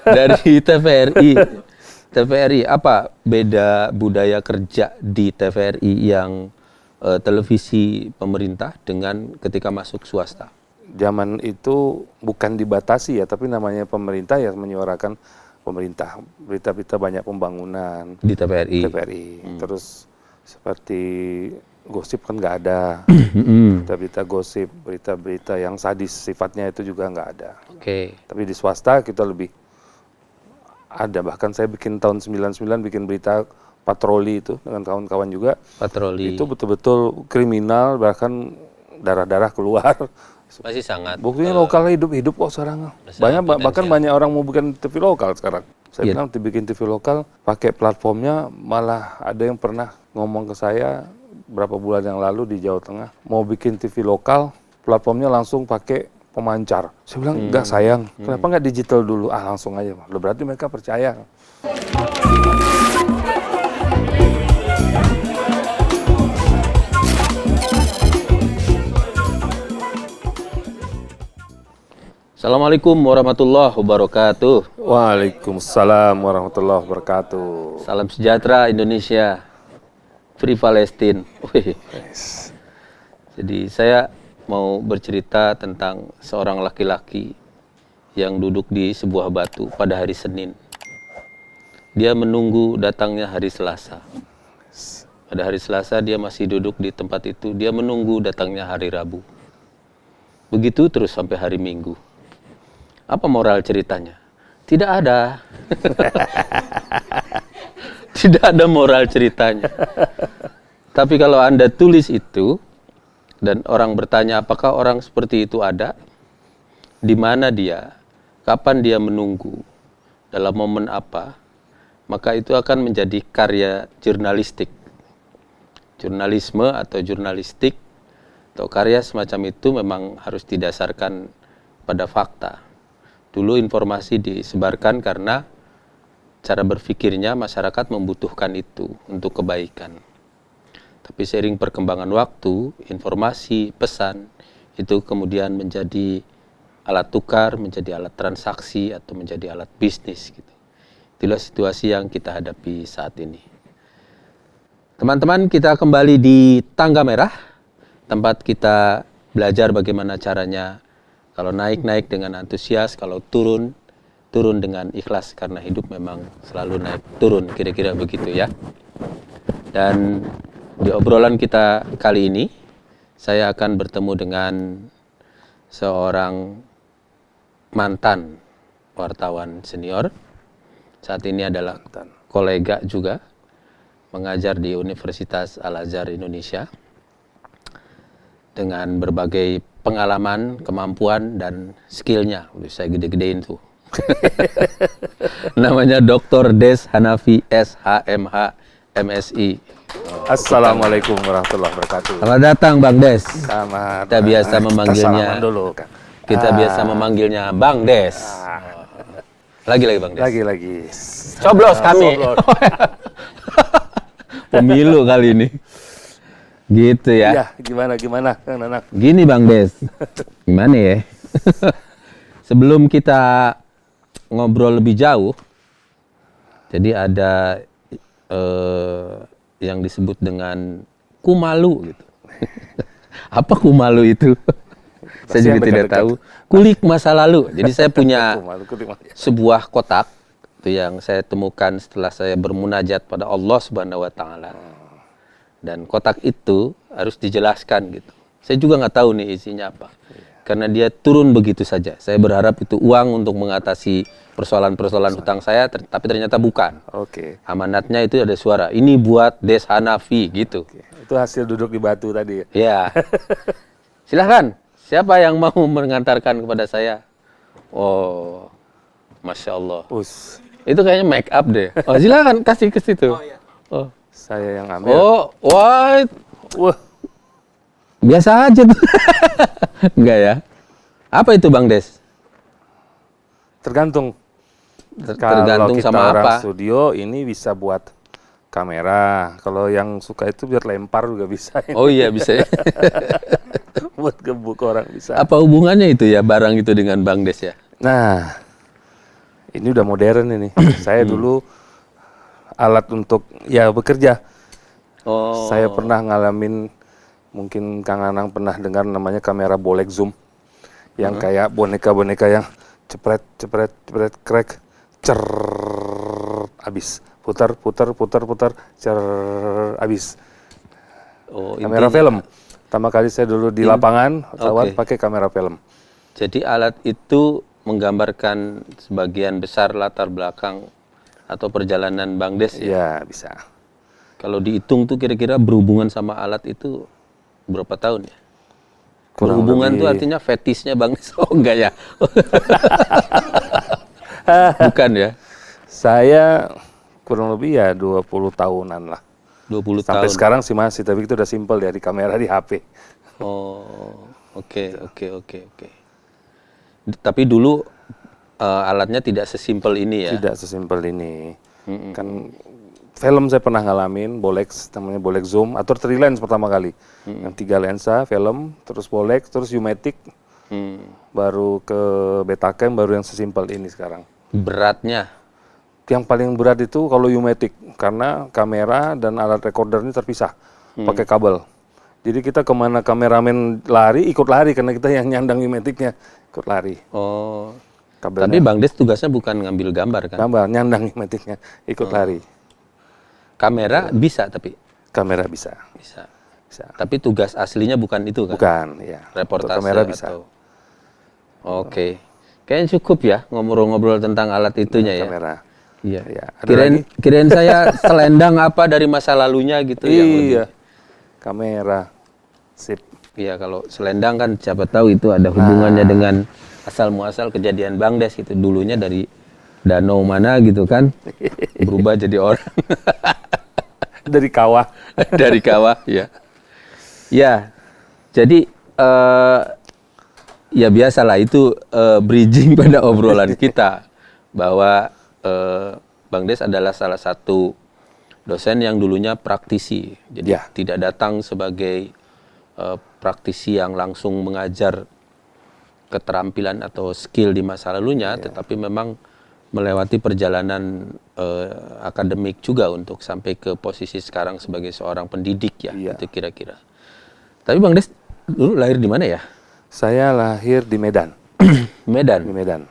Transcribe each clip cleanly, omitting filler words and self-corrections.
Dari TVRI. TVRI, apa beda budaya kerja di TVRI yang televisi pemerintah dengan ketika masuk swasta? Zaman itu bukan dibatasi ya, tapi namanya pemerintah ya menyuarakan pemerintah. Berita-berita banyak pembangunan Di TVRI. Terus seperti gosip kan nggak ada. Berita-berita gosip, berita-berita yang sadis sifatnya itu juga nggak ada. Oke. Tapi di swasta kita lebih ada. Bahkan saya bikin tahun 99 bikin berita patroli itu dengan kawan-kawan juga. Patroli. Itu betul-betul kriminal, bahkan darah-darah keluar. Masih sangat. Buktinya lokal hidup-hidup kok sekarang. Bahkan banyak orang mau bikin TV lokal sekarang. Saya bilang dibikin TV lokal, pakai platformnya, malah ada yang pernah ngomong ke saya berapa bulan yang lalu di Jawa Tengah, mau bikin TV lokal, platformnya langsung pakai pemancar. Saya bilang, enggak sayang, kenapa nggak digital dulu? Langsung aja. Loh, berarti mereka percaya. Assalamualaikum warahmatullahi wabarakatuh. Waalaikumsalam warahmatullahi wabarakatuh. Salam sejahtera Indonesia. Free Palestine. Jadi saya mau bercerita tentang seorang laki-laki yang duduk di sebuah batu pada hari Senin. Dia menunggu datangnya hari Selasa. Pada hari Selasa dia masih duduk di tempat itu. Dia menunggu datangnya hari Rabu. Begitu terus sampai hari Minggu. Apa moral ceritanya? Tidak ada. Tidak ada moral ceritanya. Tapi kalau Anda tulis itu, dan orang bertanya apakah orang seperti itu ada, di mana dia, kapan dia menunggu, dalam momen apa, maka itu akan menjadi karya jurnalistik. Jurnalisme atau jurnalistik, atau karya semacam itu memang harus didasarkan pada fakta. Dulu informasi disebarkan karena cara berpikirnya masyarakat membutuhkan itu untuk kebaikan. Tapi seiring perkembangan waktu, informasi, pesan, itu kemudian menjadi alat tukar, menjadi alat transaksi, atau menjadi alat bisnis. Gitu. Itulah situasi yang kita hadapi saat ini. Teman-teman, kita kembali di Tangga Merah, tempat kita belajar bagaimana caranya kalau naik dengan antusias, kalau turun dengan ikhlas, karena hidup memang selalu naik turun, kira-kira begitu ya. Dan di obrolan kita kali ini, saya akan bertemu dengan seorang mantan wartawan senior. Saat ini adalah kolega juga, mengajar di Universitas Al-Azhar Indonesia. Dengan berbagai pengalaman, kemampuan, dan skillnya. Saya gede-gedein tuh. Namanya Dr. Des Hanafi, SHMH, MSI. Assalamualaikum warahmatullahi wabarakatuh. Selamat datang Bang Des. Selamat. Kita biasa memanggilnya dulu, kan. Kita biasa memanggilnya Bang Des. Lagi Bang Des. Lagi. Coblos kami. Pemilu kali ini. Gitu ya. Iya, gimana Kang Nanak? Gini Bang Des. Gimana ya? Sebelum kita ngobrol lebih jauh, jadi ada yang disebut dengan kumalu gitu. Apa kumalu itu? Saya juga tidak tahu. Kulik masa lalu. Jadi saya punya sebuah kotak itu yang saya temukan setelah saya bermunajat pada Allah Subhanahu wa taala. Dan kotak itu harus dijelaskan gitu. Saya juga nggak tahu nih isinya apa. Karena dia turun begitu saja. Saya berharap itu uang untuk mengatasi persoalan-persoalan hutang saya, tapi ternyata bukan. Oke. Amanatnya itu ada suara, ini buat Des Hanafi gitu. Oke. Itu hasil duduk di batu tadi. Ya. Silahkan, siapa yang mau mengantarkan kepada saya? Oh, Masya Allah. Itu kayaknya make up deh. Oh, silahkan kasih ke situ. Oh, iya. Oh. Saya yang ambil. Oh, wah. Biasa aja tuh. Enggak ya? Apa itu Bang Des? Tergantung. Tergantung kita sama orang apa? Studio ini bisa buat kamera. Kalau yang suka itu biar lempar juga bisa. Oh iya bisa ya. Buat gebuk orang bisa. Apa hubungannya itu ya barang itu dengan Bang Des ya? Nah, Ini udah modern ini. Saya dulu alat untuk ya bekerja. Oh. Saya pernah ngalamin, mungkin Kang Anang pernah dengar namanya kamera bolek zoom, yang kayak boneka-boneka yang cepret, krek, cer, habis, putar, cer, habis. Oh, Kamera film. Pertama kali saya dulu di lapangan, pesawat pakai kamera film. Jadi alat itu menggambarkan sebagian besar latar belakang atau perjalanan Bang Des ya? Ya, bisa. Kalau dihitung tuh kira-kira berhubungan sama alat itu berapa tahun ya? Berhubungan tuh artinya fetisnya Bang Des. Oh enggak ya? Bukan ya? Saya kurang lebih ya 20 tahunan lah. 20 Sampai tahun. sekarang sih masih, tapi itu udah simpel dari kamera di HP. Oh, oke. Tapi dulu alatnya tidak sesimpel ini ya? Tidak sesimpel ini. Kan film saya pernah ngalamin, Bolex, namanya Bolex Zoom, atau 3 lens pertama kali. Yang 3 lensa, film, terus Bolex, terus U-matic, baru ke Betacam, baru yang sesimpel ini sekarang. Beratnya? Yang paling berat itu kalau U-matic, karena kamera dan alat recorder ini terpisah, pakai kabel. Jadi kita kemana kameramen lari, ikut lari, karena kita yang nyandang U-maticnya, ikut lari. Oh, Kabelnya. tapi Bang Des tugasnya bukan ngambil gambar kan? Gambar, nyandang U-maticnya, ikut lari. Kamera bisa tapi? Kamera bisa. Bisa. Bisa. Tapi tugas aslinya bukan itu kan? Bukan, ya. Reportase Untuk kamera bisa. atau... Oke. Kayaknya cukup ya ngobrol-ngobrol tentang alat itunya ya? Kamera. Iya. Ya. Ada lagi? Kirain saya selendang apa dari masa lalunya gitu yang lebih. Iya. Kamera. Sip. Iya, kalau selendang kan siapa tahu itu ada hubungannya dengan asal muasal kejadian Bang Des gitu. Dulunya dari danau mana gitu kan, berubah jadi orang. Dari kawah. Dari kawah, ya. Ya, jadi ya biasalah itu bridging pada obrolan kita bahwa Bang Des adalah salah satu dosen yang dulunya praktisi, jadi tidak datang sebagai praktisi yang langsung mengajar keterampilan atau skill di masa lalunya, tetapi memang melewati perjalanan akademik juga untuk sampai ke posisi sekarang sebagai seorang pendidik ya, itu kira-kira. Tapi Bang Des dulu lahir di mana ya? Saya lahir di Medan. Medan. Di Medan.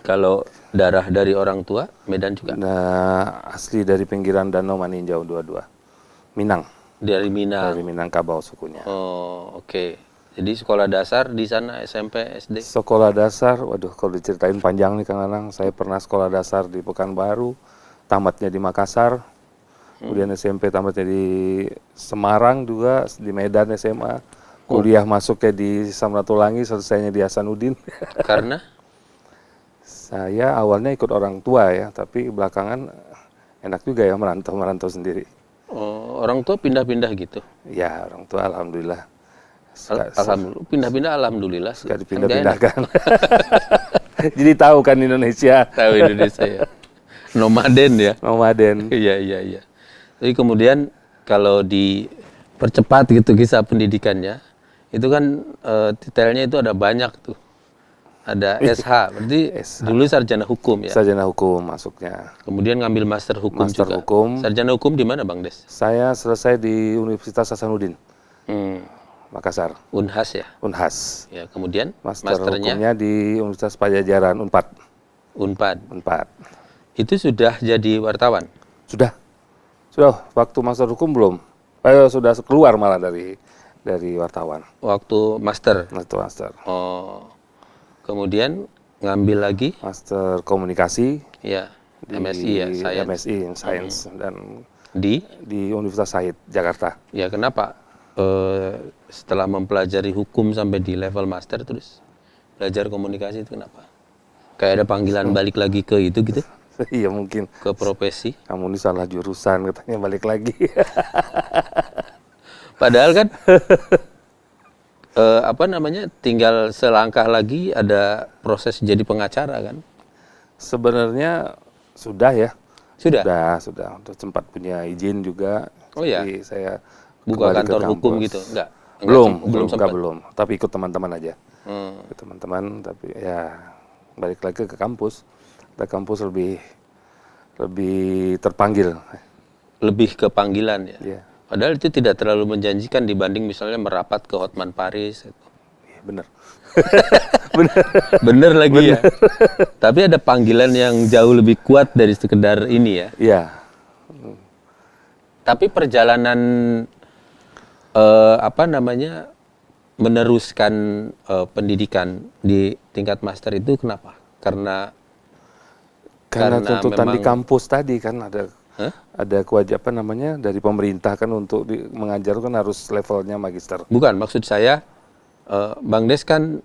Kalau darah dari orang tua, Medan juga? Nah, asli dari pinggiran Danau Maninjau 22. Minang. Dari Minang. Dari Minangkabau sukunya. Oh, oke. Jadi sekolah dasar di sana, SMP, SD? Sekolah dasar, waduh kalau diceritain panjang nih Kang Anang. Saya pernah sekolah dasar di Pekanbaru, tamatnya di Makassar. Kemudian SMP tamatnya di Semarang juga, di Medan SMA. Kuliah masuknya di Samratulangi, selesainya di Hasanuddin. Karena? Saya awalnya ikut orang tua ya, tapi belakangan enak juga ya merantau sendiri. Oh, orang tua pindah-pindah gitu? Ya, orang tua alhamdulillah. Alhamdulillah, pindah-pindah alhamdulillah. Suka dipindah-pindahkan. Jadi tahu kan Indonesia. Tahu Indonesia ya. Nomaden ya. Nomaden. Iya. Tapi kemudian kalau dipercepat gitu kisah pendidikannya, itu kan detailnya itu ada banyak tuh. Ada SH, berarti dulu sarjana hukum ya? Sarjana hukum masuknya. Kemudian ngambil master hukum Master juga? hukum. Sarjana hukum di mana Bang Des? Saya selesai di Universitas Hasanuddin, Makassar. Unhas ya? Unhas. Ya, kemudian Masternya hukumnya di Universitas Pajajaran, Unpad. Unpad. Itu sudah jadi wartawan? Sudah, waktu master hukum belum. Sudah keluar malah dari wartawan. Waktu master? Master. Oh, kemudian ngambil lagi? Master komunikasi. Ya, MSI ya, Science. MSI Science dan di Universitas Said Jakarta. Ya, kenapa setelah mempelajari hukum sampai di level master terus belajar komunikasi itu kenapa? Kayak ada panggilan balik lagi ke itu gitu? Iya mungkin. Ke profesi? Kamu ini salah jurusan katanya, balik lagi. Padahal kan tinggal selangkah lagi ada proses jadi pengacara kan? Sebenarnya sudah ya. Sudah. Sudah sempat punya izin juga. Oh ya. Jadi saya buka kantor hukum gitu, enggak? Belum. Tapi ikut teman-teman aja. Ikut teman-teman, tapi ya balik lagi ke kampus. Kita kampus lebih terpanggil. Lebih ke panggilan ya. Iya. Padahal itu tidak terlalu menjanjikan dibanding misalnya merapat ke Hotman Paris. Iya, benar. Bener lagi ya. Tapi ada panggilan yang jauh lebih kuat dari sekedar ini ya. Iya. Tapi perjalanan meneruskan pendidikan di tingkat master itu kenapa? Karena tuntutan di memang- kampus tadi kan ada kewajiban dari pemerintah kan untuk mengajar kan harus levelnya magister. Bukan, maksud saya Bang Des kan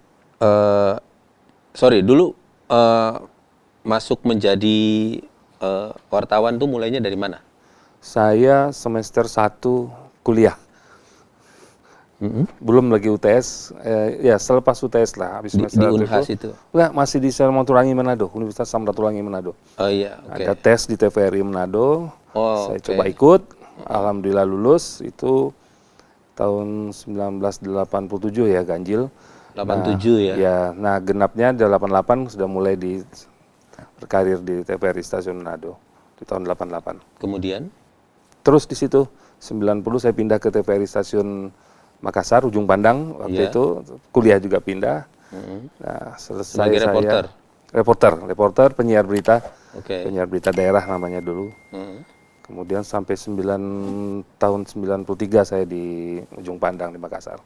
dulu masuk menjadi wartawan tuh mulainya dari mana? Saya semester 1 kuliah. Belum lagi UTS, ya selepas UTS lah, habis semester Di 1 Unhas itu? Enggak, masih di Samratulangi Manado, Universitas Samratulangi Manado. Oh iya, oke. Ada tes di TVRI Manado, Oh, saya oke. coba ikut, alhamdulillah lulus, itu tahun 1987 ya, ganjil. 87 ya? Ya, nah genapnya di 88 sudah mulai berkarir di TVRI Stasiun Manado, di tahun 88. Kemudian? Terus di situ 90 saya pindah ke TVRI Stasiun Makassar, Ujung Pandang waktu Iya. itu, kuliah juga pindah. Nah, selesai Sebagai reporter? Reporter, penyiar berita, Oke. penyiar berita daerah namanya dulu. Mm. Kemudian sampai tahun 93 saya di Ujung Pandang di Makassar.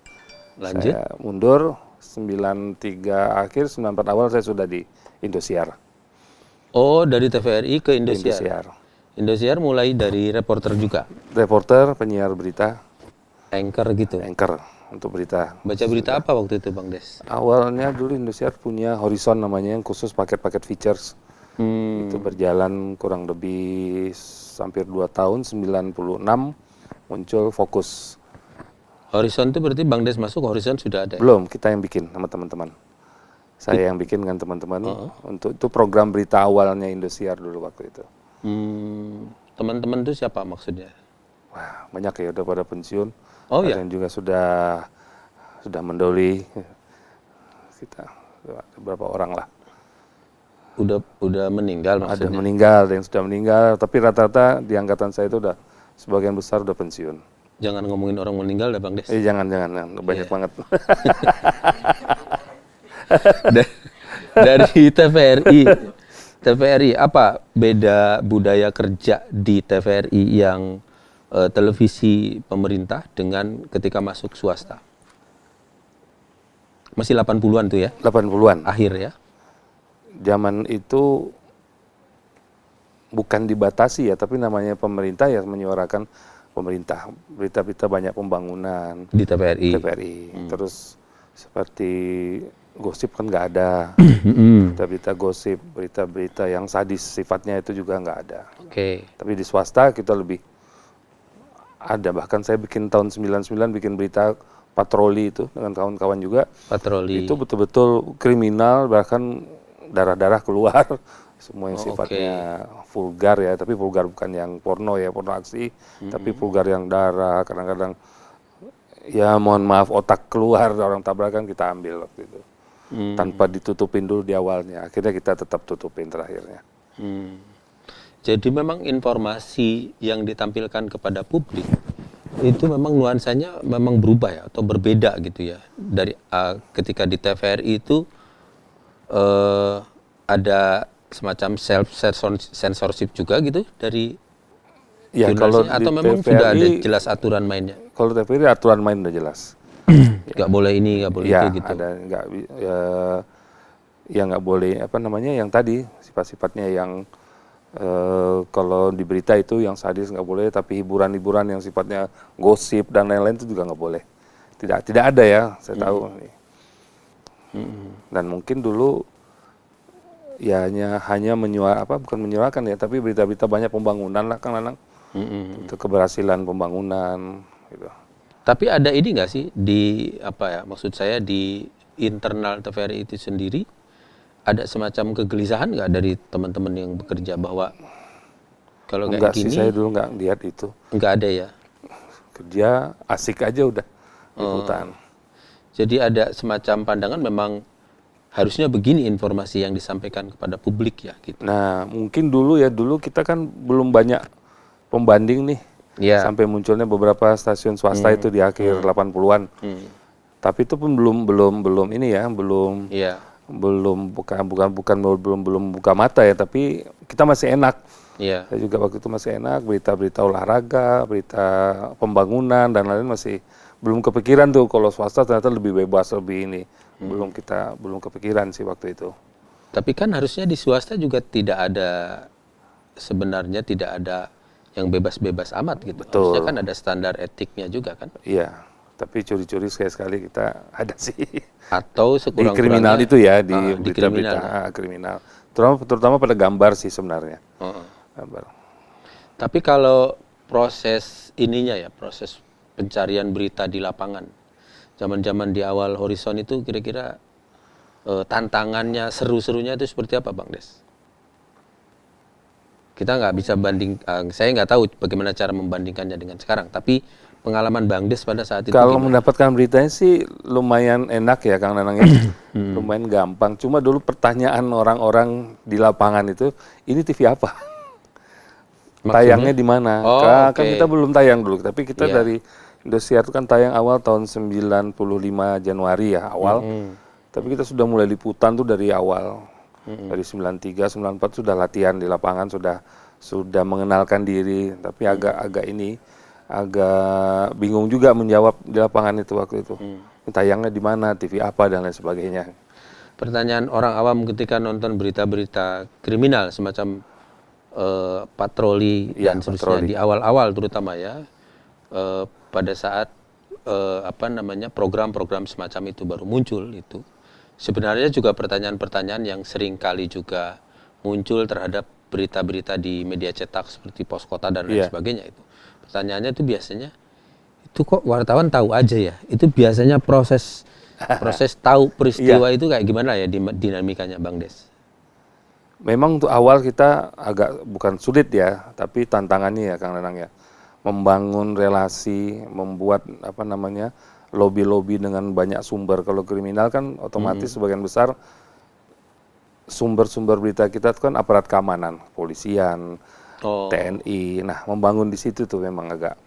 Lanjut? Saya mundur 93 akhir, 94 awal saya sudah di Indosiar. Oh, dari TVRI ke Indosiar? Indosiar. Indosiar mulai dari reporter juga? Reporter, penyiar berita, Anchor gitu? anchor untuk berita. Baca berita apa waktu itu Bang Des? Awalnya dulu Indosiar punya Horizon namanya yang khusus paket-paket features. Itu berjalan kurang lebih hampir 2 tahun, 96 muncul Fokus. Horizon itu berarti Bang Des masuk, Horizon sudah ada? Belum, kita yang bikin sama teman-teman. Saya yang bikin dengan teman-teman. Untuk itu program berita awalnya Indosiar dulu waktu itu. Teman-teman itu siapa maksudnya? Wah, banyak ya udah pada pensiun. Oh Ada ya? yang juga sudah mendoli. Kita ada beberapa orang lah. Udah meninggal Ada maksudnya? meninggal, ada yang sudah meninggal, tapi rata-rata di angkatan saya itu udah sebagian besar udah pensiun. Jangan ngomongin orang meninggal dah Bang Des. Jangan, banyak banget. Dari TVRI apa beda budaya kerja di TVRI yang televisi pemerintah dengan ketika masuk swasta? Masih 80-an tuh ya? 80-an. Akhir ya? Zaman itu bukan dibatasi ya, tapi namanya pemerintah ya menyuarakan pemerintah. Berita-berita banyak pembangunan Di TVRI? TVRI. Terus seperti gosip kan nggak ada. Berita-berita gosip, berita-berita yang sadis sifatnya itu juga nggak ada. Oke. Tapi di swasta kita lebih ada. Bahkan saya bikin tahun 99 bikin berita patroli itu dengan kawan-kawan juga. Patroli. Itu betul-betul kriminal, bahkan darah-darah keluar. Semua yang sifatnya vulgar ya, tapi vulgar bukan yang porno ya, porno aksi, tapi vulgar yang darah, kadang-kadang ya mohon maaf otak keluar, orang tabrakan kita ambil waktu itu. Tanpa ditutupin dulu di awalnya, akhirnya kita tetap tutupin terakhirnya. Jadi memang informasi yang ditampilkan kepada publik itu memang nuansanya memang berubah ya atau berbeda gitu ya dari ketika di TVRI itu ada semacam self censorship juga gitu dari Ya kalau jurnalisnya atau di memang TVRI, sudah ada jelas aturan mainnya? Kalau TVRI aturan main udah jelas. Nggak boleh ini, nggak boleh Ya itu gitu. ada nggak boleh yang tadi sifat-sifatnya yang kalau di berita itu yang sadis nggak boleh, tapi hiburan-hiburan yang sifatnya gosip dan lain-lain itu juga nggak boleh. Tidak ada ya, saya tahu. Dan mungkin dulu ya hanya bukan menyuarakan ya, tapi berita-berita banyak pembangunan lah kan Nanang. Itu keberhasilan pembangunan gitu. Tapi ada ini nggak sih maksud saya di internal TVRI itu sendiri ada semacam kegelisahan nggak dari teman-teman yang bekerja bahwa kalau kayak Enggak gini? sih, saya dulu nggak lihat itu. Nggak ada ya. Kerja asik aja udah liputan. Jadi ada semacam pandangan memang harusnya begini informasi yang disampaikan kepada publik ya gitu. Nah, mungkin dulu kita kan belum banyak pembanding nih. Ya. Sampai munculnya beberapa stasiun swasta itu di akhir 80-an. Tapi itu pun belum ini ya, belum buka mata ya, tapi kita masih enak. Iya. Saya juga waktu itu masih enak, berita-berita olahraga, berita pembangunan dan lain-lain masih belum kepikiran tuh. Kalau swasta ternyata lebih bebas, lebih ini. Belum kepikiran sih waktu itu. Tapi kan harusnya di swasta juga sebenarnya tidak ada yang bebas-bebas amat gitu. Betul. Harusnya kan ada standar etiknya juga kan. Iya, tapi curi-curi sekali-sekali kita ada sih. Atau Di sekurang-kurangnya kriminal itu ya, di di berita-berita kriminal. Terutama pada gambar sih sebenarnya. Gambar. Tapi kalau proses ininya ya, proses pencarian berita di lapangan, zaman-zaman di awal Horizon itu kira-kira tantangannya, seru-serunya itu seperti apa, Bang Des? Kita nggak bisa saya nggak tahu bagaimana cara membandingkannya dengan sekarang, tapi pengalaman Bang Des pada saat itu Kalau gimana? mendapatkan beritanya sih lumayan enak ya, Kang Nanang ya. Lumayan gampang. Cuma dulu pertanyaan orang-orang di lapangan itu, ini TV apa? Maksudnya? Tayangnya di mana? Oh, Kan kita belum tayang dulu, tapi kita Iya. dari Indosiar itu kan tayang awal tahun 95 Januari ya, awal. Tapi kita sudah mulai liputan tuh dari awal. Dari 93, 94 sudah latihan di lapangan, sudah mengenalkan diri, tapi agak bingung juga menjawab di lapangan itu waktu itu. Tayangnya di mana, TV apa dan lain sebagainya. Pertanyaan orang awam ketika nonton berita-berita kriminal semacam patroli Iya, dan seterusnya patroli. di awal-awal terutama ya, pada saat program-program semacam itu baru muncul itu, sebenarnya juga pertanyaan-pertanyaan yang sering kali juga muncul terhadap berita-berita di media cetak seperti Pos Kota dan lain sebagainya itu. Pertanyaannya itu biasanya, itu kok wartawan tahu aja ya? Itu biasanya proses tahu peristiwa itu kayak gimana ya dinamikanya, Bang Des? Memang untuk awal kita agak bukan sulit ya, tapi tantangannya ya Kang Nanang ya. Membangun relasi, membuat lobby-lobby dengan banyak sumber. Kalau kriminal kan otomatis sebagian besar sumber-sumber berita kita itu kan aparat keamanan, polisian, TNI. Nah, membangun di situ tuh memang agak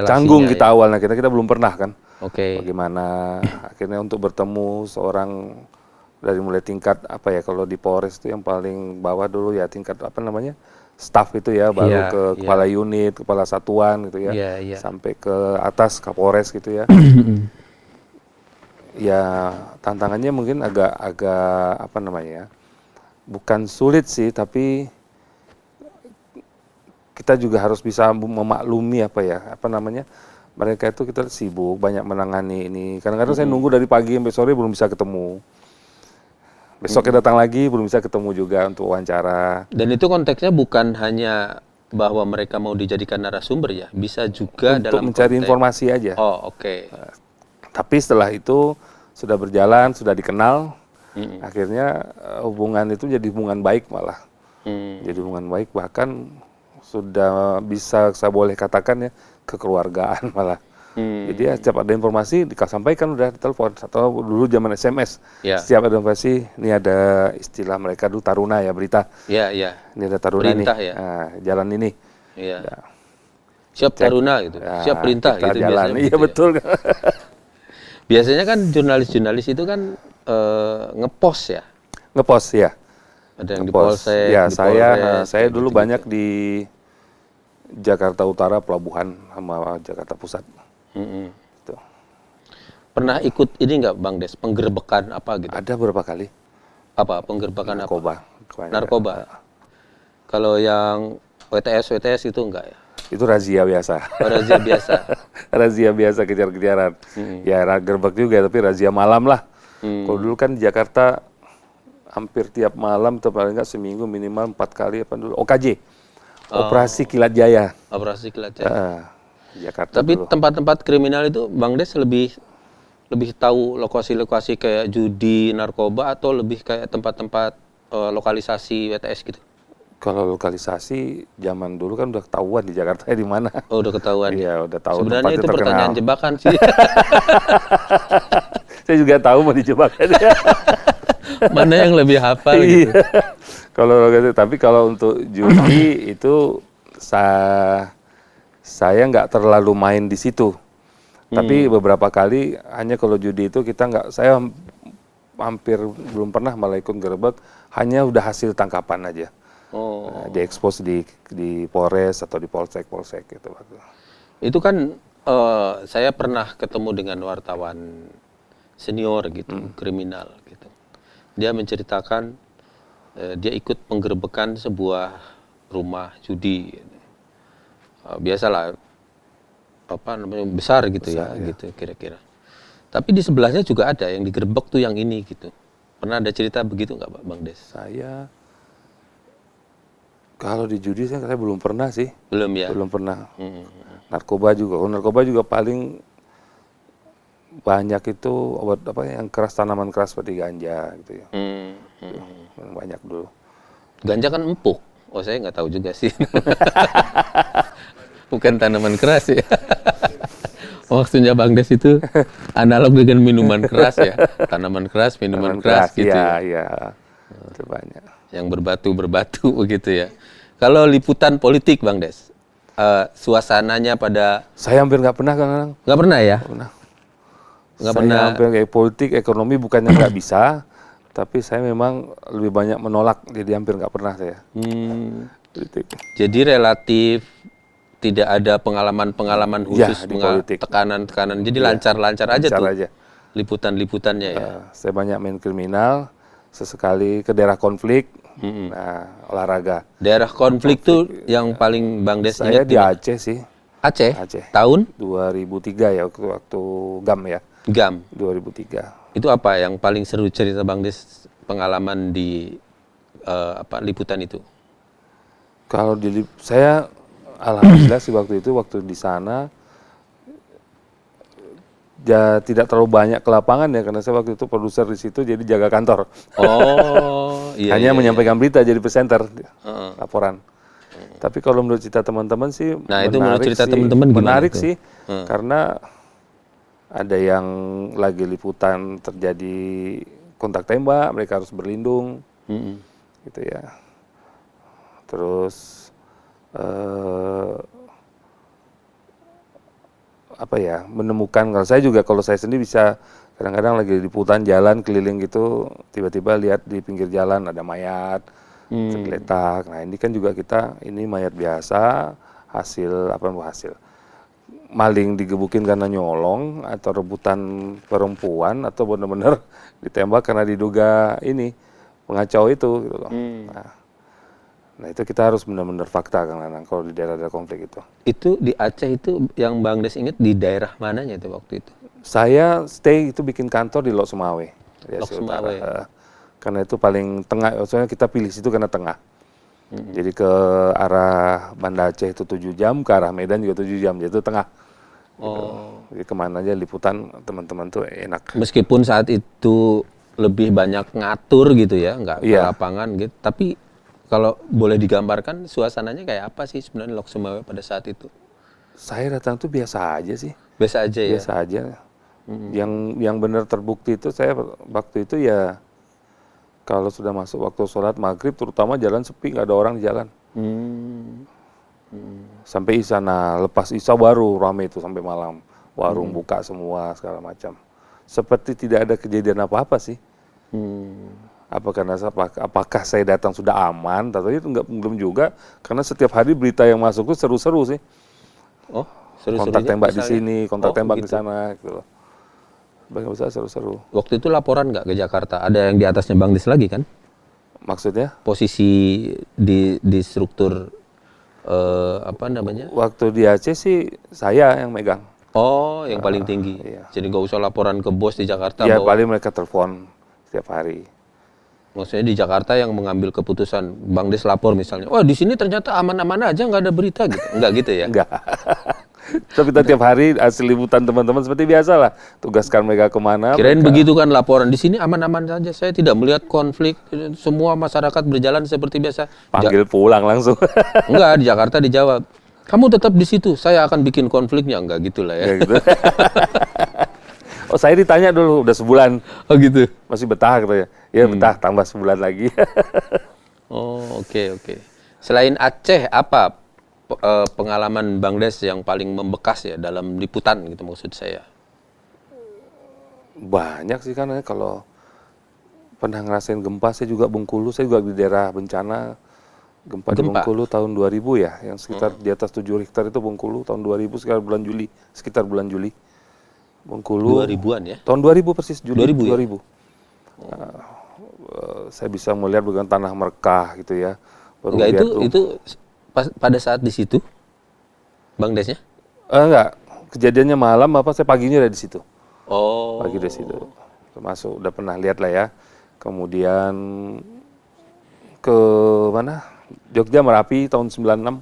canggung kita awalnya. Kita belum pernah kan. Bagaimana akhirnya untuk bertemu seorang dari mulai tingkat kalau di Polres itu yang paling bawah dulu ya tingkat staf itu ya, baru ke kepala unit, kepala satuan gitu ya, sampai ke atas Kapolres gitu ya. Ya tantangannya mungkin agak bukan sulit sih, tapi kita juga harus bisa memaklumi mereka itu kita sibuk banyak menangani ini. Kadang-kadang saya nunggu dari pagi sampai sore belum bisa ketemu. Besoknya datang lagi belum bisa ketemu juga untuk wawancara. Dan itu konteksnya bukan hanya bahwa mereka mau dijadikan narasumber ya, bisa juga untuk dalam mencari informasi aja. Tapi setelah itu sudah berjalan, sudah dikenal, akhirnya hubungan itu jadi hubungan baik malah. Jadi hubungan baik, bahkan sudah bisa saya boleh katakan ya kekeluargaan malah. Jadi ya setiap ada informasi sampaikan udah di telepon, atau dulu zaman SMS. Setiap ada informasi, ini ada istilah mereka dulu taruna ya, berita. Ini ada taruna perintah nih. Nah, jalan ini. Siap taruna gitu. Siap perintah gitu jalan. biasanya. Iya betul. Biasanya kan jurnalis-jurnalis itu kan ngepost ya. Ngepost ya. Ada yang di Polsek, ya, di Polres, saya dulu gitu-gitu. banyak di Jakarta Utara, pelabuhan sama Jakarta Pusat. Tuh. Pernah ikut ini nggak, Bang Des, penggerbekan apa gitu? Ada beberapa kali. Apa penggerbekan Narkoba. apa? Narkoba. Kalau yang WTS itu enggak ya? Itu razia biasa. Razia biasa. Razia biasa, kejar-kejaran. Ya gerbek juga, tapi razia malam lah. Kalau dulu kan di Jakarta hampir tiap malam atau paling nggak seminggu minimal 4 kali dulu OKJ. Operasi Kilat Jaya. Operasi Kilat Jaya. Jakarta. Tapi dulu. tempat-tempat kriminal itu Bang Des lebih tahu lokasi-lokasi kayak judi, narkoba, atau lebih kayak tempat-tempat lokalisasi WTS gitu? Kalau lokalisasi zaman dulu kan udah ketahuan di Jakarta di mana. Oh, udah ketahuan. Iya, udah tahu. Sebenarnya itu terkenal. pertanyaan jebakan sih. Saya juga tahu mau dijebak. Mana yang lebih hafal gitu. Iya. Kalau gitu, tapi kalau untuk judi itu saya nggak terlalu main di situ. Tapi beberapa kali hanya kalau judi itu saya hampir belum pernah malah ikut gerebek, hanya udah hasil tangkapan aja. Oh. Diekspos di Polres atau di Polsek gitu. Itu kan saya pernah ketemu dengan wartawan senior gitu, kriminal gitu. Dia menceritakan dia ikut penggerbekan sebuah rumah judi. Biasalah besar gitu Besar, ya. gitu kira-kira. Tapi di sebelahnya juga ada yang digerebek tuh yang ini gitu. Pernah ada cerita begitu nggak Pak Bang Des? Saya kalau di judi saya belum pernah sih. Belum ya? Belum pernah. Narkoba juga paling banyak itu obat yang keras, tanaman keras seperti ganja gitu ya. Banyak dulu. Ganja kan empuk. Oh saya nggak tahu juga sih. Bukan tanaman keras ya. Maksudnya Bang Des itu analog dengan minuman keras ya. Tanaman keras, minuman keras gitu ya. Iya. Itu banyak. Yang berbatu begitu ya. Kalau liputan politik Bang Des, suasananya pada... Saya hampir nggak pernah kan. Nggak pernah ya? Nggak pernah. Hampir kayak politik, ekonomi bukannya nggak bisa, tapi saya memang lebih banyak menolak, jadi hampir nggak pernah saya. Politik. Jadi relatif tidak ada pengalaman khusus, di politik. tekanan. Jadi lancar-lancar aja Lancar tuh aja. liputan-liputannya ya. Saya banyak main kriminal, sesekali ke daerah konflik, olahraga. Daerah konflik tuh yang paling Bang Des Saya ingat di mana? Aceh sih, Aceh? Aceh. Tahun? 2003 ya, waktu GAM ya, GAM. 2003. Itu apa yang paling seru cerita Bang Des pengalaman di liputan itu? Kalau saya alhamdulillah sih waktu di sana tidak terlalu banyak ke lapangan ya, karena saya waktu itu produser di situ, jadi jaga kantor. Oh, iya. Hanya menyampaikan berita, jadi presenter, laporan. Tapi kalau menurut cerita teman-teman sih, nah itu menurut cerita teman-teman gimana? Menarik tuh? sih, karena ada yang lagi liputan terjadi kontak tembak, mereka harus berlindung, gitu ya. Terus menemukan, kalau saya sendiri bisa kadang-kadang lagi liputan jalan keliling gitu, tiba-tiba lihat di pinggir jalan ada mayat tergeletak. Nah ini kan juga ini mayat biasa, hasil maling digebukin karena nyolong, atau rebutan perempuan, atau benar-benar ditembak karena diduga ini pengacau itu gitu loh. Nah itu kita harus benar-benar fakta kan kalau di daerah-daerah konflik itu. Itu di Aceh itu yang Bang Des ingat di daerah mananya itu waktu itu? Saya stay itu bikin kantor di Lok Sumawe. Lok Sumawe. Karena itu paling tengah, soalnya kita pilih situ karena tengah. Jadi ke arah Banda Aceh itu 7 jam, ke arah Medan juga 7 jam, jadi itu tengah. Oh. Jadi kemana aja liputan teman-teman tuh enak. Meskipun saat itu lebih banyak ngatur gitu ya, nggak ke lapangan gitu. Tapi kalau boleh digambarkan suasananya kayak apa sih sebenarnya Lok Sumawe pada saat itu? Saya datang tuh biasa aja sih. Biasa aja ya? Biasa aja. Yang benar terbukti itu saya waktu itu ya, kalau sudah masuk waktu sholat maghrib terutama jalan sepi, nggak ada orang di jalan. Sampai Isya, lepas Isya baru ramai itu sampai malam. Warung buka semua segala macam. Seperti tidak ada kejadian apa-apa sih. Apakah saya datang sudah aman? Tapi itu belum juga, karena setiap hari berita yang masuk itu seru-seru sih. Oh, seru-serunya kontak tembak misalnya? Di sini, kontak tembak gitu. di sana, gitu loh. Bagus, seru-seru. Waktu itu laporan nggak ke Jakarta? Ada yang di atasnya Bang Des lagi kan? Maksudnya? Posisi di struktur apa namanya? Waktu di Aceh sih saya yang megang. Oh, yang paling tinggi. Iya. Jadi nggak usah laporan ke bos di Jakarta. Ya paling mereka telepon setiap hari. Maksudnya di Jakarta yang mengambil keputusan, Bang Des lapor misalnya, oh di sini ternyata aman-aman aja, nggak ada berita gitu. Nggak gitu ya? Enggak. Tapi tiap hari hasil liputan teman-teman seperti biasa lah. Tugaskan mereka kemana. Kirain begitu kan laporan, di sini aman-aman saja, saya tidak melihat konflik, semua masyarakat berjalan seperti biasa. Panggil pulang langsung. Enggak, di Jakarta dijawab, kamu tetap di situ, saya akan bikin konfliknya. Enggak gitulah ya. Ya gitu. Oh, saya ditanya dulu, udah sebulan. Oh gitu. Masih betah katanya. Ya betah, tambah sebulan lagi. Oh, oke. Selain Aceh, apa pengalaman Bang Des yang paling membekas ya dalam liputan gitu maksud saya? Banyak sih kan kalau pernah ngerasain gempa, saya juga Bengkulu, saya juga di daerah bencana. Gempa di Bengkulu tahun 2000 ya, yang sekitar di atas 7 Richter itu Bengkulu tahun 2000 sekitar bulan Juli. Bengkulu 2000-an ya? tahun 2000 persis, Juli 2000 ya? 2000. Saya bisa melihat bagaimana tanah merekah gitu ya. Baru Enggak, lihat itu pada saat di situ Bang Desnya? enggak, kejadiannya malam apa saya paginya udah di situ. Oh. Pagi di situ. Termasuk udah pernah lihat lah ya. Kemudian ke mana? Jogja Merapi tahun 96.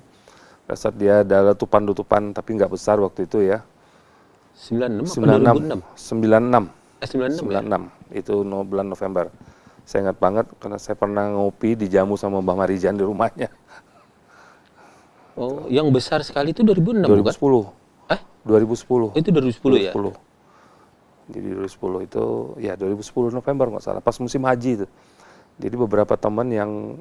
Pada saat dia ada letupan-letupan tapi nggak besar waktu itu ya. 96 apa 2006? 96. 96 ya? 96. Itu bulan November. Saya ingat banget karena saya pernah ngopi dijamu sama Mbah Marijan di rumahnya. Oh, yang besar sekali itu 2006 bukan? 2010. 2010. Itu 2010 ya? 2010. Jadi 2010 itu ya 2010 November nggak salah pas musim haji itu. Jadi beberapa teman yang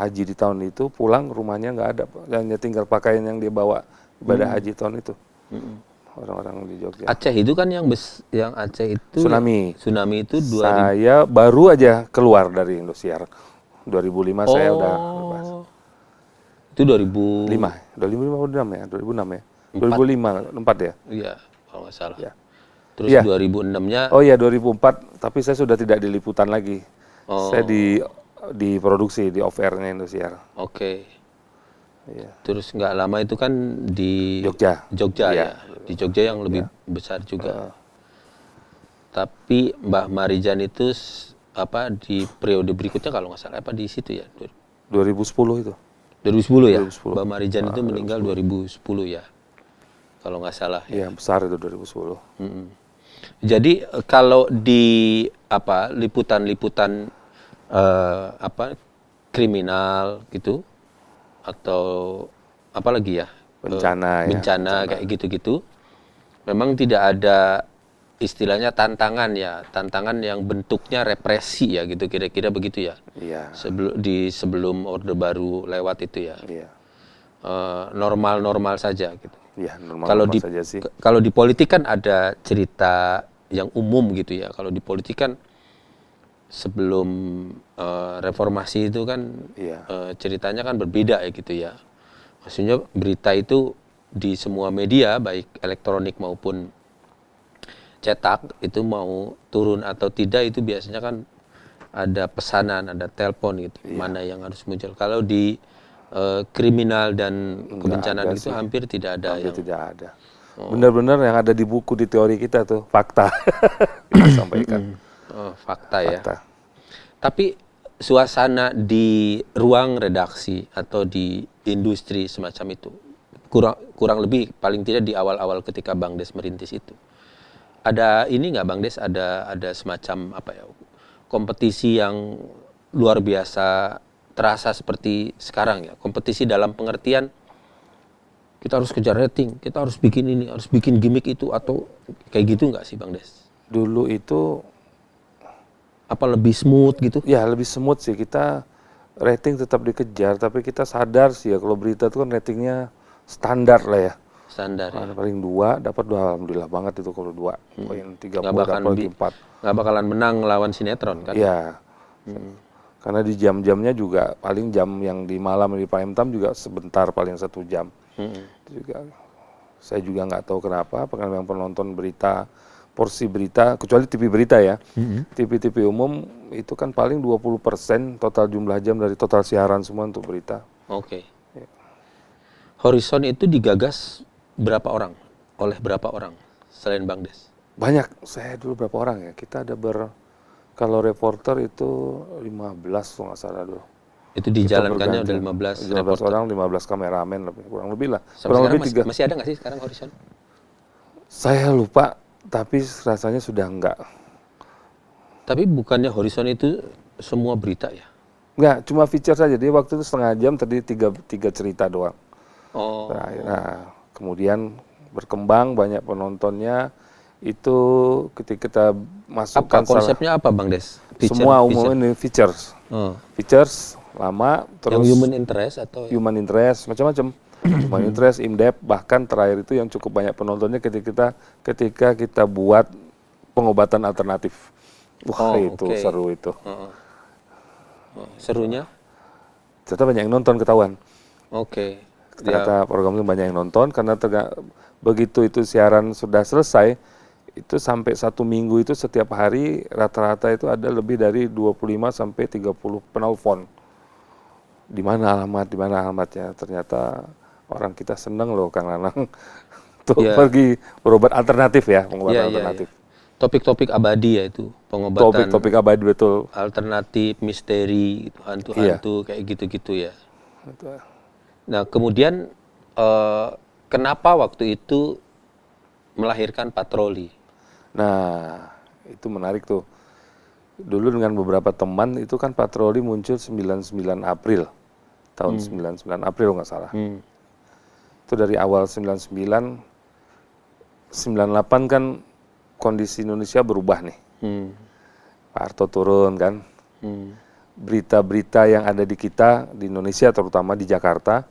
haji di tahun itu pulang rumahnya nggak ada, hanya tinggal pakaian yang dia bawa ibadah haji tahun itu. Orang-orang di Jogja. Aceh itu kan yang Aceh itu Tsunami. Tsunami itu 2000. Saya baru aja keluar dari Indosiar. 2005 saya udah bebas. Itu 2005. 2005 ya, 2006 ya. 2005, 4 ya? Iya, kalau nggak salah. Ya. Terus Iya. 2006-nya Oh iya 2004, tapi saya sudah tidak di liputan lagi. Oh. Saya di produksi, di off air-nya Indosiar. Oke. Iya. Terus nggak lama itu kan di Jogja. ya. Iya. Di Jogja yang lebih besar juga. Tapi Mbah Marijan itu di periode berikutnya kalau nggak salah di situ ya. 2010 itu. 2010 ya. 2010. Mbah Marijan itu meninggal 2010 ya. Kalau nggak salah ya. Iya, besar itu 2010. Jadi kalau di liputan-liputan kriminal gitu atau apalagi ya Bencana bencana kayak gitu-gitu, memang tidak ada istilahnya tantangan yang bentuknya represi ya gitu kira-kira begitu ya. Iya. Sebelum Orde Baru lewat itu ya. Iya. Normal-normal saja gitu. Iya, normal saja sih. Kalau di politik kan ada cerita yang umum gitu ya. Kalau di politik kan sebelum reformasi itu kan ceritanya kan berbeda ya gitu ya. Maksudnya berita itu di semua media baik elektronik maupun cetak itu mau turun atau tidak itu biasanya kan ada pesanan, ada telepon gitu. Mana yang harus muncul. Kalau di kriminal dan kebencanaan itu hampir tidak ada. Tidak ada. Benar-benar yang ada di buku di teori kita tuh fakta kita sampaikan. Fakta ya. Tapi suasana di ruang redaksi atau di industri semacam itu kurang lebih paling tidak di awal-awal ketika Bang Des merintis itu. Ada ini nggak Bang Des? Ada semacam kompetisi yang luar biasa terasa seperti sekarang ya, kompetisi dalam pengertian kita harus kejar rating, kita harus bikin ini, harus bikin gimmick itu atau kayak gitu nggak sih Bang Des? Dulu itu lebih smooth gitu? Ya lebih smooth sih, kita rating tetap dikejar, tapi kita sadar sih ya kalau berita itu kan ratingnya standar lah ya. Standar ya. Paling 2, dapat 2 alhamdulillah banget itu kalau 2. Poin 30 dapat 4. Nggak bakalan menang lawan sinetron kan? Iya. Karena di jam-jamnya juga paling jam yang di malam di prime time juga sebentar paling 1 jam. Itu juga saya juga nggak tahu kenapa yang penonton berita porsi berita kecuali TV berita ya. TV-TV umum itu kan paling 20% total jumlah jam dari total siaran semua untuk berita. Oke. Ya. Horizon itu digagas oleh berapa orang selain Bang Des? Banyak. Saya dulu berapa orang ya? Kita ada kalau reporter itu 15 kalau nggak salah dulu. Itu dijalankannya udah 15 reporter. Orang, 15 kameramen kurang lebih lah. Kurang lebih masih ada nggak sih sekarang Horizon? Saya lupa, tapi rasanya sudah enggak. Tapi bukannya Horizon itu semua berita ya? Enggak, cuma feature saja. Dia waktu itu setengah jam terdiri tiga cerita doang. Oh. Nah, kemudian berkembang banyak penontonnya. Itu ketika kita masukkan Konsepnya apa Bang Des? semua umum ini features. Oh. Features lama, terus Yang human interest atau human interest, macam-macam. Human interest, in-depth, bahkan terakhir itu yang cukup banyak penontonnya ketika kita buat pengobatan alternatif. Wah, itu oke. seru itu. Serunya? Ternyata banyak yang nonton, ketahuan. Oke. Ternyata program itu banyak yang nonton, karena begitu itu siaran sudah selesai, itu sampai 1 minggu itu setiap hari rata-rata itu ada lebih dari 25 sampai 30 penelpon. Di mana alamatnya. Ternyata orang kita seneng loh Kang Nanang tuh pergi berobat alternatif ya, pengobatan alternatif. Topik-topik abadi ya itu, pengobatan. Topik abadi, betul. Alternatif, misteri, hantu-hantu kayak gitu-gitu ya. Betul. Nah, kemudian kenapa waktu itu melahirkan patroli? Nah, itu menarik tuh. Dulu dengan beberapa teman itu kan patroli muncul 99 April. Tahun 99 April nggak salah. Itu dari awal 99, 98 kan kondisi Indonesia berubah nih. Pak Harto turun kan. Berita-berita yang ada di kita, di Indonesia terutama di Jakarta,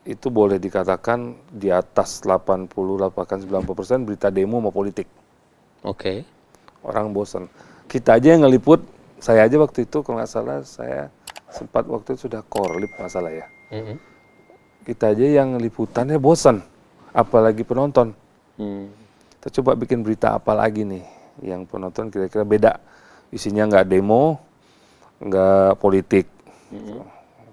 itu boleh dikatakan di atas 80, bahkan 90% berita demo mau politik. Oke. Orang bosan. Kita aja yang ngeliput, saya aja waktu itu kalau nggak salah, saya sempat waktu itu sudah korlip masalah ya. Kita aja yang liputannya bosan, apalagi penonton. Kita coba bikin berita apa lagi nih, yang penonton kira-kira beda. Isinya nggak demo, nggak politik.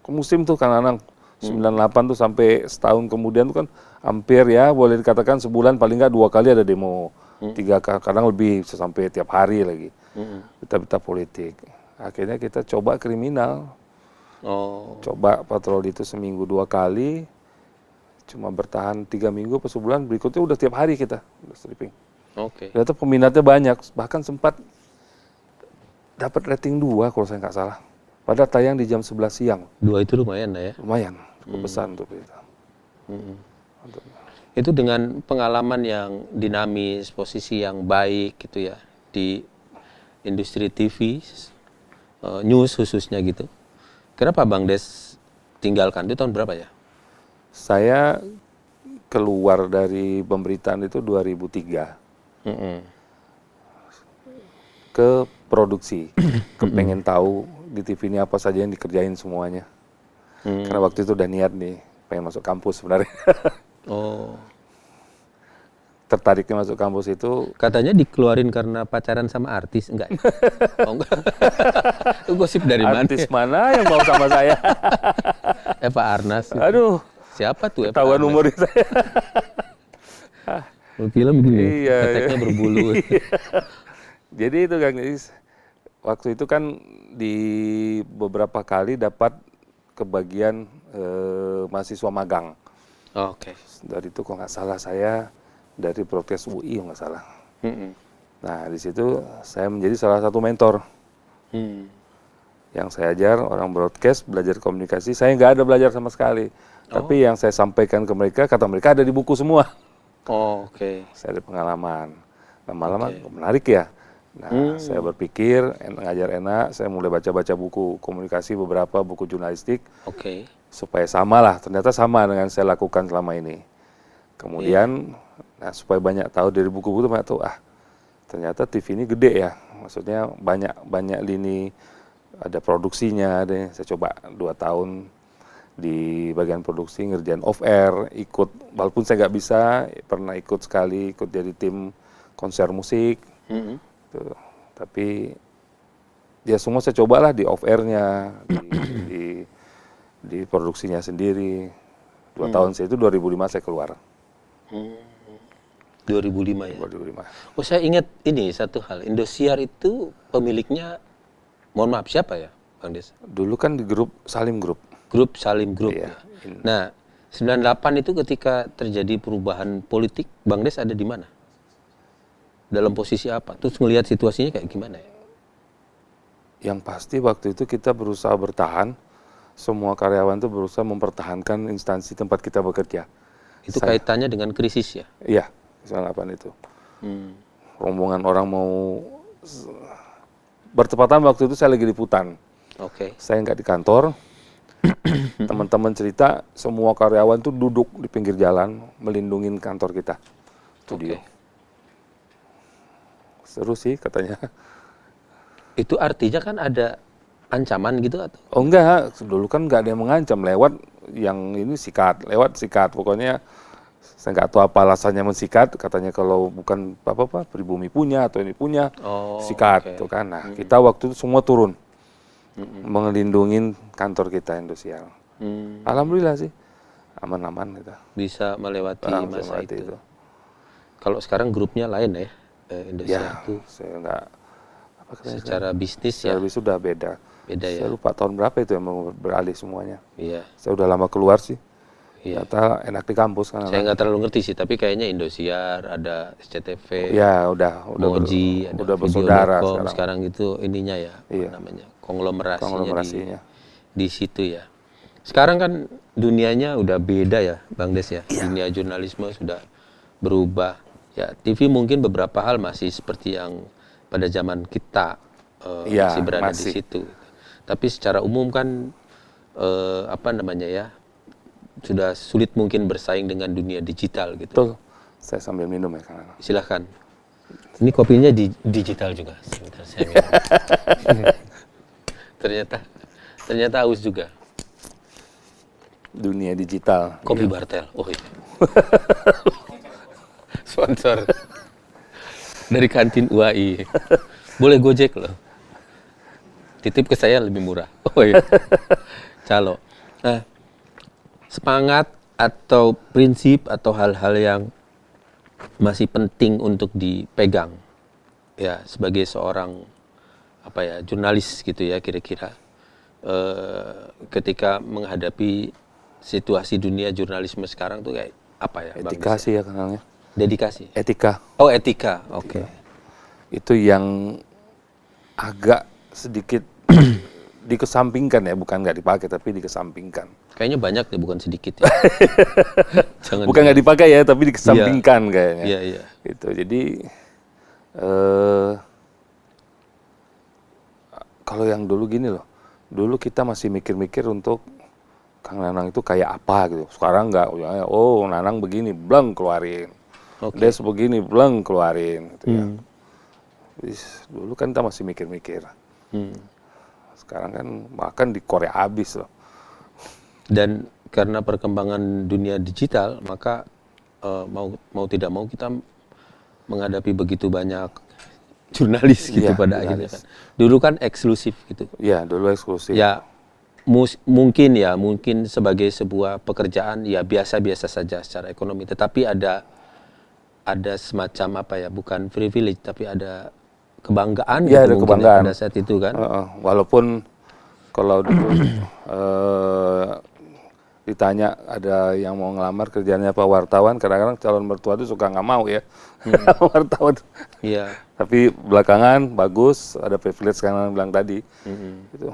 Ke musim tuh kan Anang, 98 tuh sampai setahun kemudian tuh kan hampir ya boleh dikatakan sebulan paling nggak 2 kali ada demo. 3 kadang lebih, sampai tiap hari lagi. Berita-berita politik. Akhirnya kita coba kriminal. Coba patroli itu seminggu 2 kali. Cuma bertahan 3 minggu per sebulan, berikutnya udah tiap hari kita udah stripping. Ternyata peminatnya banyak, bahkan sempat dapat rating 2 kalau saya nggak salah. Padahal tayang di jam 11 siang. 2 itu lumayan lah ya. Lumayan, cukup besar untuk berita. Itu dengan pengalaman yang dinamis, posisi yang baik gitu ya di industri TV, news khususnya gitu. Kenapa Bang Des tinggalkan? Itu tahun berapa ya? Saya keluar dari pemberitaan itu 2003. Ke produksi. Kepengen tahu di TV ini apa saja yang dikerjain semuanya. Karena waktu itu udah niat nih, pengen masuk kampus sebenarnya. Tertariknya masuk kampus itu. Katanya dikeluarin karena pacaran sama artis, enggak? Enggak. Itu gosip dari mana? Artis mana yang mau sama saya? Eva Arnas. Gitu. Aduh. Siapa tuh Eva Ketahuan Arnas? umur saya. Film gini, Iya, keteknya berbulu. Jadi itu Kang Is, waktu itu kan di beberapa kali dapat kebagian mahasiswa magang. Dari itu kalau nggak salah saya dari broadcast UI kalau nggak salah. Nah di situ saya menjadi salah satu mentor. Yang saya ajar orang broadcast, belajar komunikasi. Saya nggak ada belajar sama sekali. Tapi yang saya sampaikan ke mereka, kata mereka ada di buku semua. Saya ada pengalaman. Lama-lama menarik ya. Nah, saya berpikir ngajar enak, saya mulai baca-baca buku komunikasi, beberapa buku jurnalistik, supaya sama lah, ternyata sama dengan saya lakukan selama ini. Kemudian, nah supaya banyak tahu dari buku-buku, banyak tahu, ternyata TV ini gede ya, maksudnya banyak lini, ada produksinya, saya coba 2 tahun di bagian produksi, ngerjain off-air, ikut, walaupun saya nggak bisa, pernah ikut sekali, ikut jadi tim konser musik. Tapi ya semua saya cobalah di off-airnya, di produksinya sendiri. 2 tahun saya itu 2005 saya keluar. 2005 ya? 2005. Saya ingat ini satu hal, Indosiar itu pemiliknya, mohon maaf siapa ya Bang Des? Dulu kan di grup Salim Group. Grup Salim Group Iya. Ya. Nah, 98 itu ketika terjadi perubahan politik, Bang Des ada di mana? Dalam posisi apa? Terus ngelihat situasinya kayak gimana ya? Yang pasti waktu itu kita berusaha bertahan, semua karyawan itu berusaha mempertahankan instansi tempat kita bekerja. Itu kaitannya dengan krisis ya? Iya, 98 itu. Rombongan orang mau bertepatan waktu itu saya lagi liputan. Oke. Saya nggak di kantor. Teman-teman cerita semua karyawan tuh duduk di pinggir jalan melindungi kantor kita. Studio. Oke. Seru sih katanya. Itu artinya kan ada ancaman gitu atau? Oh enggak, dulu kan nggak ada yang mengancam lewat yang ini lewat sikat. Pokoknya saya nggak tahu apa alasannya mensikat. Katanya kalau bukan apa-apa pribumi punya atau ini punya sikat, oke. tuh kan. Nah kita waktu itu semua turun melindungi kantor kita Indosiar. Alhamdulillah sih aman-aman kita. Bisa melewati Langsung masa lewati itu. Kalau sekarang grupnya lain ya, Indosiar Ya, itu saya nggak apa katanya, secara bisnis ya servis sudah beda. beda ya. Saya lupa tahun berapa itu yang mau beralih semuanya. Iya. Saya udah lama keluar sih. Iya. Ternyata enak di kampus kan. Saya nggak terlalu ngerti sih, tapi kayaknya Indosiar, ada SCTV, Ya udah Moji, ada udah bersaudara Video.com, sekarang. sekarang itu ininya ya, apa Iya. namanya, konglomerasinya, Konglomerasinya. di situ ya. Sekarang kan dunianya udah beda ya, Bang Des ya. Iya. Dunia jurnalisme sudah berubah. Ya, TV mungkin beberapa hal masih seperti yang pada zaman kita Iya, masih berada di masih. situ. Tapi secara umum kan apa namanya ya, sudah sulit mungkin bersaing dengan dunia digital gitu. Betul. Saya sambil minum ya kan. Silahkan. Ini kopinya digital juga. Sebentar saya minum. ternyata haus juga. Dunia digital. Kopi Bartel. Oh iya. Sponsor dari kantin UAI. Boleh Gojek loh. Titip ke saya lebih murah. Oh iya. Calo. Nah, semangat atau prinsip atau hal-hal yang masih penting untuk dipegang ya sebagai seorang apa ya jurnalis gitu ya kira-kira ketika menghadapi situasi dunia jurnalisme sekarang tuh kayak apa ya Bang? Etika sih ya kenalnya. Dedikasi. Etika. Oh etika, oke. Itu yang agak sedikit dikesampingkan ya, bukan nggak dipakai tapi dikesampingkan. Kayaknya banyak deh, bukan sedikit ya. Jangan Bukan nggak dipakai ya, tapi dikesampingkan kayaknya. Iya, iya. Gitu. Jadi kalau yang dulu gini loh, dulu kita masih mikir-mikir untuk Kang Nanang itu kayak apa gitu. Sekarang nggak, oh Nanang begini, bleng keluarin. Oke. Des begini, bleng keluarin. Gitu ya. Dulu kan kita masih mikir-mikir. Sekarang kan bahkan di Korea habis loh. Dan karena perkembangan dunia digital, maka mau tidak mau kita menghadapi begitu banyak jurnalis gitu Iya, pada akhirnya kan. Dulu kan eksklusif gitu. Iya, dulu eksklusif. Ya mungkin sebagai sebuah pekerjaan ya biasa-biasa saja secara ekonomi, tetapi ada semacam apa ya, bukan privilege tapi ada kebanggaan Iya, gitu ada mungkin kebanggaan. ya, pada saat itu kan. Walaupun kalau dulu ditanya ada yang mau ngelamar kerjanya apa wartawan, kadang-kadang calon mertua itu suka nggak mau ya. Wartawan. Iya. Tapi belakangan bagus, ada privilege sekarang bilang tadi. Gitu.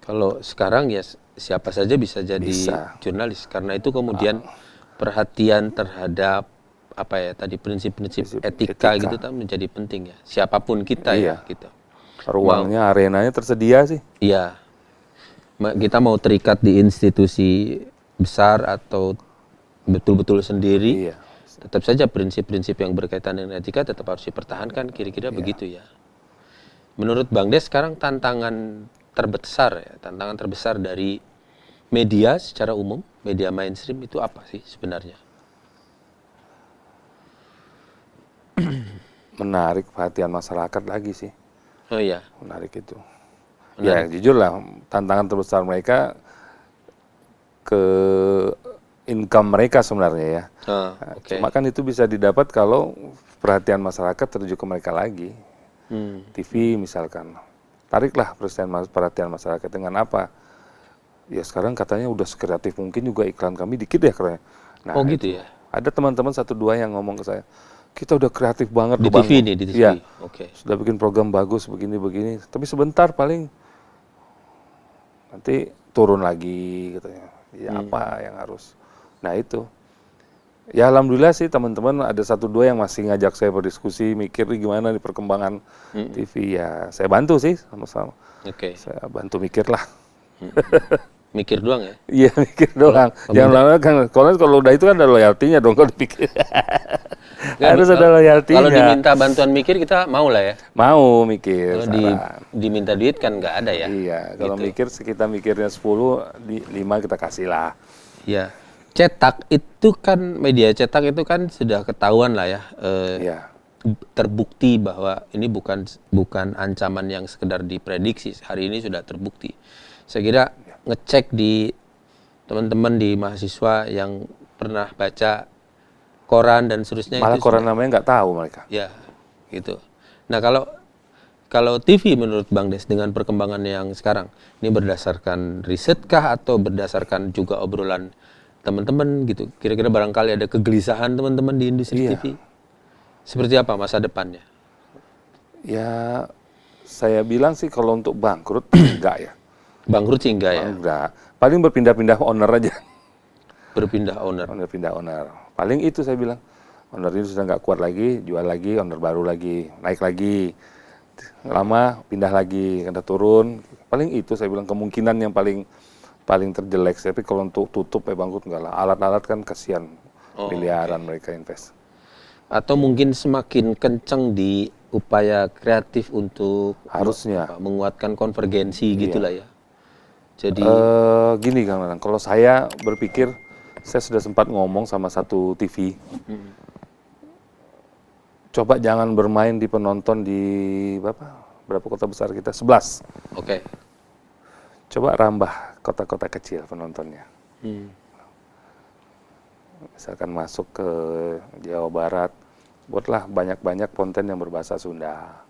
Kalau sekarang ya siapa saja bisa jadi Bisa. jurnalis, karena itu kemudian perhatian terhadap apa ya tadi prinsip-prinsip etika gitu kan menjadi penting ya. Siapapun kita ya gitu. Ruangnya, arenanya tersedia sih. Iya. Kita mau terikat di institusi besar atau betul-betul sendiri, Iya. tetap saja prinsip-prinsip yang berkaitan dengan etika tetap harus dipertahankan, kira-kira begitu ya. Menurut Bang Des sekarang tantangan terbesar dari media secara umum, media mainstream itu apa sih sebenarnya? Menarik perhatian masyarakat lagi sih. Oh iya. Menarik itu. Ya jujur lah, tantangan terbesar mereka ke income mereka sebenarnya ya. Oke. Cuma kan itu bisa didapat kalau perhatian masyarakat tertuju ke mereka lagi. TV misalkan, tariklah perhatian masyarakat dengan apa? Ya sekarang katanya udah sekreatif mungkin juga iklan kami dikit ya katanya. Nah, oh gitu ya. ada teman-teman 1-2 yang ngomong ke saya, kita udah kreatif banget Di loh, Bang. TV nih, di TV. Ya, Oke. sudah bikin program bagus begini-begini, tapi sebentar paling nanti turun lagi katanya. Ya apa yang harus? Nah itu Ya alhamdulillah sih teman-teman ada 1-2 yang masih ngajak saya berdiskusi, mikir nih gimana nih perkembangan TV. Ya saya bantu sih sama-sama. Oke. Saya bantu mikir lah. Mikir doang ya? Iya mikir doang. Jangan lama kan kalau udah itu kan ada loyaltinya dong kalau dipikir. Harus ada loyaltinya. Kalau diminta bantuan mikir kita mau lah ya. Mau mikir. Kalau diminta duit kan nggak ada ya. Iya, kalau mikir kita mikirnya 10, 5 kita kasih lah. Iya. Cetak itu kan, media cetak itu kan sudah ketahuan lah ya. Iya. Terbukti bahwa ini bukan ancaman yang sekedar diprediksi. Hari ini sudah terbukti. Saya kira ngecek di teman-teman di mahasiswa yang pernah baca koran dan seterusnya. Malah itu koran namanya nggak tahu mereka. Ya, gitu. Nah kalau TV menurut Bang Des dengan perkembangan yang sekarang, ini berdasarkan riset kah atau berdasarkan juga obrolan teman-teman gitu? Kira-kira barangkali ada kegelisahan teman-teman di industri TV. Seperti apa masa depannya? Ya, saya bilang sih kalau untuk bangkrut enggak ya. Bangkrut sih enggak ya? Enggak. Paling berpindah-pindah owner aja. Berpindah owner. Pindah owner. Paling itu saya bilang. Owner ini sudah nggak kuat lagi, jual lagi, owner baru lagi, naik lagi. Lama pindah lagi, kada turun. Paling itu saya bilang kemungkinan yang paling terjelek. Tapi kalau untuk tutup bangkrut enggak lah. Alat-alat kan kasihan. Miliaran mereka invest. Atau mungkin semakin kencang di upaya kreatif untuk harusnya menguatkan konvergensi gitulah ya. Jadi gini Kang Nanang, kalau saya berpikir, saya sudah sempat ngomong sama satu TV. Coba jangan bermain di penonton di berapa kota besar kita? 11. Oke. Coba rambah kota-kota kecil penontonnya. Misalkan masuk ke Jawa Barat, buatlah banyak-banyak konten yang berbahasa Sunda.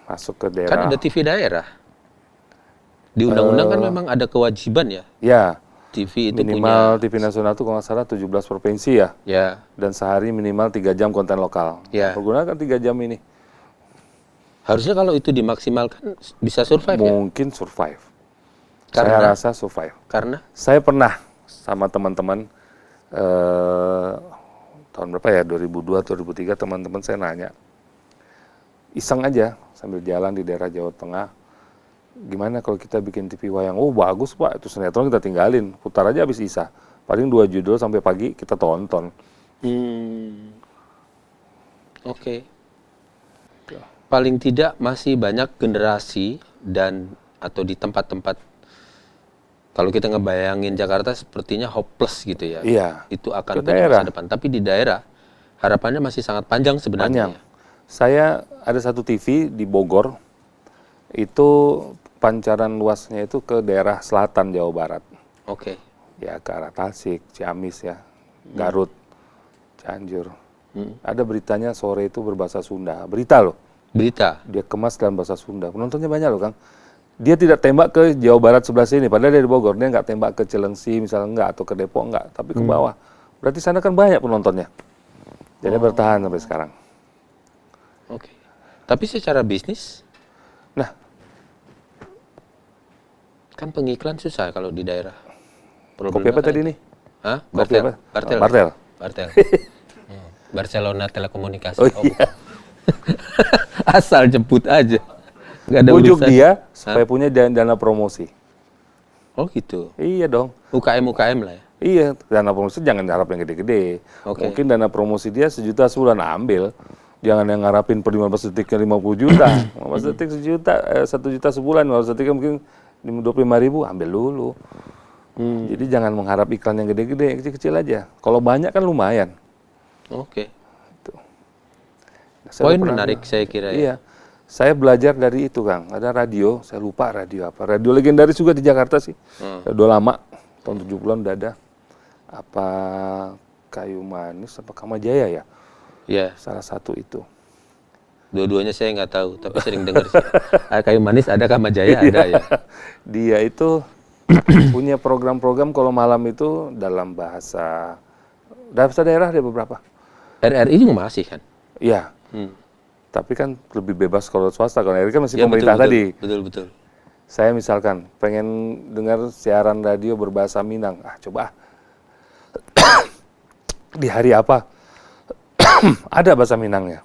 Masuk ke daerah. Kan ada TV daerah. Di undang-undang kan memang ada kewajiban ya. Ya. TV itu minimal TV nasional itu kalau nggak salah 17 provinsi ya. Ya. Dan sehari minimal 3 jam konten lokal. Ya. Pergunakan 3 jam ini. Harusnya kalau itu dimaksimalkan bisa survive ya? Mungkin survive. Karena? Saya rasa survive. Karena? Saya pernah sama teman-teman tahun berapa ya, 2002, 2003 teman-teman saya nanya. Iseng aja sambil jalan di daerah Jawa Tengah. Gimana kalau kita bikin TV wayang? Oh bagus Pak, itu sinetron kita tinggalin, putar aja habis isa. Paling 2 judul sampai pagi kita tonton. Oke. Paling tidak masih banyak generasi dan atau di tempat-tempat, kalau kita ngebayangin Jakarta sepertinya hopeless gitu ya. Iya. Itu akan punya masa depan. Tapi di daerah harapannya masih sangat panjang sebenarnya. Panjang. Saya ada satu TV di Bogor, itu pancaran luasnya itu ke daerah selatan Jawa Barat. Oke. Ya ke arah Tasik, Ciamis ya, Garut, Cianjur. Ada beritanya sore itu berbahasa Sunda. Berita loh. Berita? Dia kemas dalam bahasa Sunda. Penontonnya banyak loh Kang. Dia tidak tembak ke Jawa Barat sebelah sini, padahal dia di Bogor. Dia nggak tembak ke Cilengsi misalnya enggak, atau ke Depok enggak, tapi ke bawah. Berarti sana kan banyak penontonnya. Jadi bertahan sampai sekarang. Oke. Tapi secara bisnis? Nah. Kan pengiklan susah kalau di daerah. Kopi apa tadi nih? Hah? Kopi apa? Bartel. Barcelona Telekomunikasi. Oh iya. Asal jemput aja. Nggak ada Bujuk urusan. dia supaya punya dana promosi. Oh gitu. Iya dong. UKM lah ya. Iya, dana promosi jangan harap yang gede-gede. Mungkin dana promosi dia 1 juta sebulan ambil. Jangan yang ngarapin per 15 detiknya 50 juta. 15 detik 1 juta, 1 juta sebulan. 15 detiknya mungkin 25.000, ambil dulu. Jadi jangan mengharap iklan yang gede-gede, yang kecil-kecil aja. Kalau banyak kan lumayan. Oke. Gitu. Nah, poin menarik saya kira ya. Iya. Saya belajar dari itu Kang. Ada radio, saya lupa radio apa. Radio legendaris juga di Jakarta sih. Udah lama, tahun 70-an udah ada. Apa Kayu Manis, apa Kamajaya ya? Iya. Salah satu itu. Dua-duanya saya nggak tahu, tapi sering dengar sih. Kayu Manis ada, Kamajaya ada ya. Dia itu punya program-program kalau malam itu dalam bahasa daerah ada beberapa. RRI juga masih kan? Iya. Tapi kan lebih bebas kalau swasta, kalau RRI kan masih ya, pemerintah tadi. Betul. Saya misalkan pengen dengar siaran radio berbahasa Minang, coba. di hari apa? Ada bahasa Minangnya.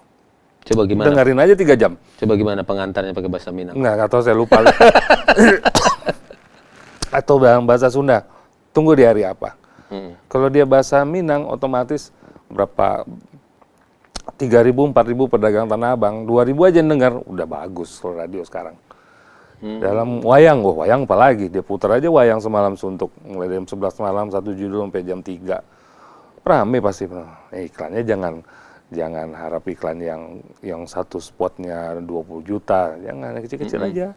Coba gimana? Dengerin aja 3 jam. Coba gimana pengantarnya pakai bahasa Minang? Nggak tahu, saya lupa. Atau dalam bahasa Sunda, tunggu di hari apa. Kalau dia bahasa Minang, otomatis berapa 3.000, 4.000 pedagang Tanah Abang, 2.000 aja yang dengar, udah bagus kalau radio sekarang. Dalam wayang, wayang apalagi, dia putar aja wayang semalam suntuk, mulai jam 11 malam, 1 judul sampai jam 3. Rame pasti. Iklannya jangan harap iklan yang satu spotnya 20 juta, jangan, kecil-kecil aja.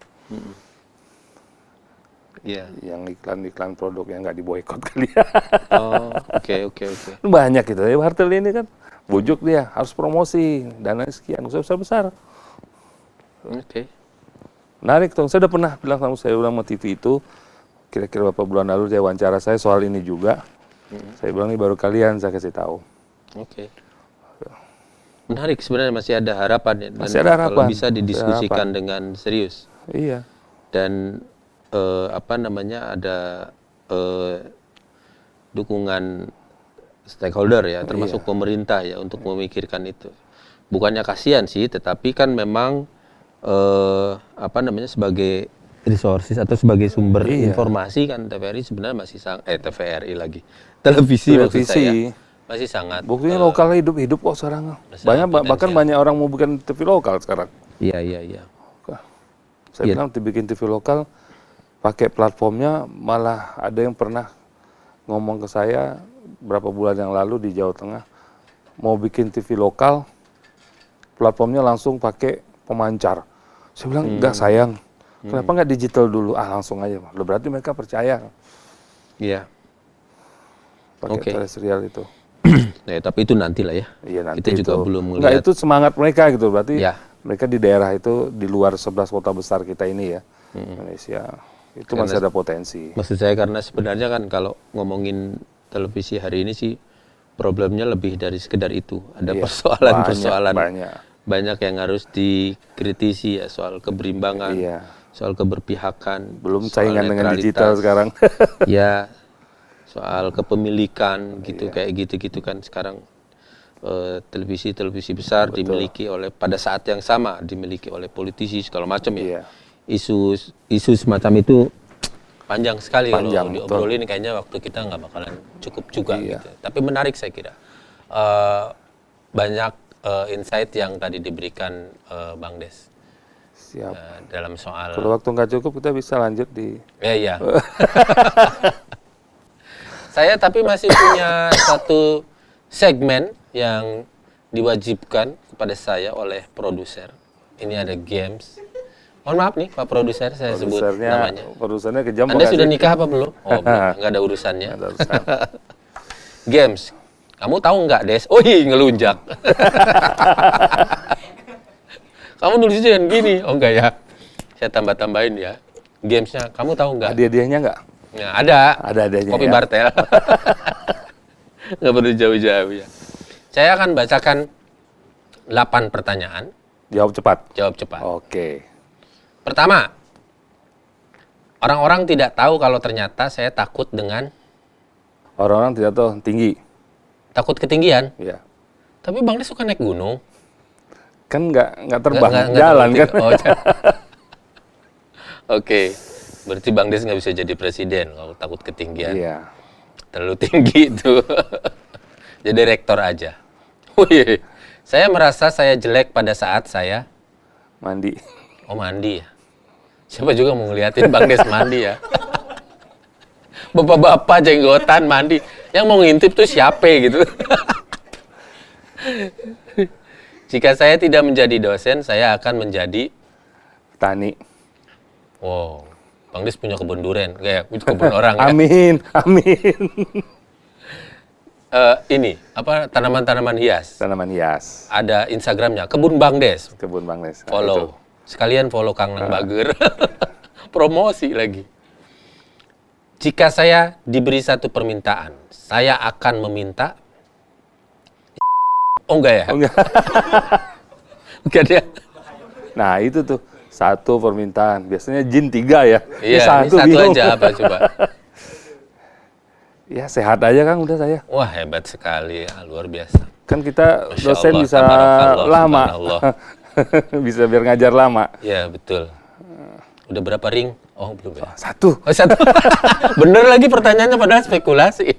Iya. Yang iklan produk yang nggak diboikot kali ya. Oh, oke. Banyak gitu ya, Wartel ini kan. Bujuk dia, harus promosi, dana sekian, besar-besar. Oke. Menarik tuh, saya udah pernah bilang sama TV itu, kira-kira beberapa bulan lalu dia wawancara saya soal ini juga. Saya bilang, ini baru kalian saya kasih tahu. Oke. Menarik, sebenarnya masih ada harapan ya. Dan Masih ada harapan. kalau bisa didiskusikan dengan serius. Iya. Dan ada dukungan stakeholder ya, termasuk pemerintah ya, untuk memikirkan itu. Bukannya kasihan sih, tetapi kan memang sebagai resources atau sebagai sumber informasi kan TVRI sebenarnya masih TVRI lagi, televisi maksud saya masih sangat. Buktinya lokal hidup kok sekarang. Bahkan banyak orang mau bikin TV lokal sekarang. Iya. Saya bilang dibikin TV lokal, pakai platformnya, malah ada yang pernah ngomong ke saya berapa bulan yang lalu di Jawa Tengah, mau bikin TV lokal, platformnya langsung pakai pemancar. Saya bilang, enggak sayang, kenapa nggak digital dulu? Langsung aja. Berarti mereka percaya. Iya. Pakai teleserial itu. Ya, tapi itu nantilah ya. Iya, nanti kita juga itu. belum melihat. Enggak, itu semangat mereka gitu. Berarti mereka di daerah itu, di luar 11 kota besar kita ini ya, Indonesia. Itu karena masih ada potensi. Maksud saya karena sebenarnya kan kalau ngomongin televisi hari ini sih problemnya lebih dari sekedar itu. Ada persoalan-persoalan banyak yang harus dikritisi ya, soal keberimbangan, soal keberpihakan, belum saingan dengan digital sekarang. Ya, soal kepemilikan gitu, kayak gitu-gitu kan sekarang. Televisi besar dimiliki oleh, pada saat yang sama dimiliki oleh politisi segala macam ya. Isu semacam itu panjang sekali kalau diobrolin, kayaknya waktu kita nggak bakalan cukup juga gitu. Tapi menarik saya kira. Banyak insight yang tadi diberikan Bang Des. Siap. Dalam soal. Kalau waktu nggak cukup kita bisa lanjut di. Iya. Saya tapi masih punya satu segmen yang diwajibkan kepada saya oleh produser. Ini ada games. Mohon maaf nih Pak produser, saya sebut namanya. Produsernya kejam. Anda sudah nikah apa belum? Oh, belum. Nggak ada urusannya. Nggak ada urusan. Games. Kamu tahu nggak, Des? Oh iya, ngelunjak. Kamu nulisnya jangan gini. Oh enggak ya. Saya tambah-tambahin ya. Gamesnya, kamu tahu nggak? Hadiah-hadiahnya nggak? Nah, ada. Ada hadiahnya. Kopi Bartel. Nggak perlu jauh-jauh ya. Saya akan bacakan 8 pertanyaan. Jawab cepat. Jawab cepat. Oke. Pertama, orang-orang tidak tahu kalau ternyata saya takut dengan... Orang-orang tidak tahu, tinggi. Takut ketinggian? Iya. Tapi Bang Des suka naik gunung. Kan nggak terbang, jalan kan. Oh, Oke, berarti Bang Des nggak bisa jadi presiden kalau takut ketinggian. Iya. Terlalu tinggi itu. Jadi rektor aja. Wih, saya merasa saya jelek pada saat saya... Mandi. Oh, mandi ya? Siapa juga mau ngeliatin Bang Des mandi ya? Bapak-bapak jenggotan mandi. Yang mau ngintip tuh siapa gitu. Jika saya tidak menjadi dosen, saya akan menjadi... Petani. Wow, Bang Des punya kebun durian. Kayak kebun orang ya? Amin. Ini, tanaman-tanaman hias. Tanaman hias. Ada Instagramnya, Kebun Bang Des. Kebun Bang Des. Follow. Sekalian follow Kang Nang Bager. Promosi lagi. Jika saya diberi satu permintaan, saya akan meminta... Oh enggak ya? Oh, enggak. Enggak dia. Nah itu tuh, satu permintaan. Biasanya jin 3 ya. Iya, ini satu aja apa coba? Ya sehat aja Kang, udah saya. Wah, hebat sekali, ya, luar biasa. Kan kita Masya dosen Allah, bisa tabarakallah, lama. subhanallah. Bisa biar ngajar lama. Ya, betul. Udah berapa ring? Oh, belum ya. 1. Oh, 1. Bener lagi pertanyaannya padahal spekulasi.